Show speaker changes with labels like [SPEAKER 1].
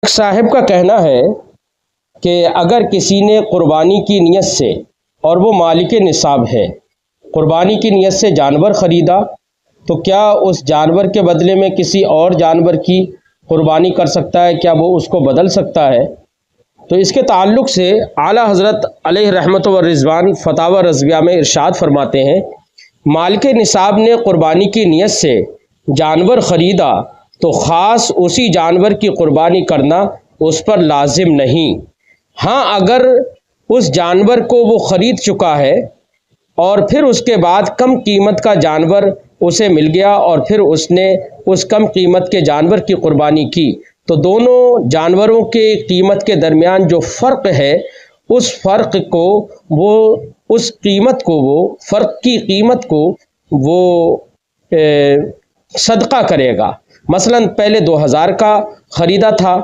[SPEAKER 1] صاحب کا کہنا ہے کہ اگر کسی نے قربانی کی نیت سے، اور وہ مالک نصاب ہے، قربانی کی نیت سے جانور خریدا، تو کیا اس جانور کے بدلے میں کسی اور جانور کی قربانی کر سکتا ہے؟ کیا وہ اس کو بدل سکتا ہے؟ تو اس کے تعلق سے اعلیٰ حضرت علیہ رحمت و رضوان فتاوی رضویہ میں ارشاد فرماتے ہیں، مالک نصاب نے قربانی کی نیت سے جانور خریدا تو خاص اسی جانور کی قربانی کرنا اس پر لازم نہیں۔ ہاں، اگر اس جانور کو وہ خرید چکا ہے اور پھر اس کے بعد کم قیمت کا جانور اسے مل گیا اور پھر اس نے اس کم قیمت کے جانور کی قربانی کی، تو دونوں جانوروں کے قیمت کے درمیان جو فرق ہے، اس فرق کو وہ اس قیمت کو وہ فرق کی قیمت کو وہ صدقہ کرے گا۔ مثلا پہلے 2000 کا خریدا تھا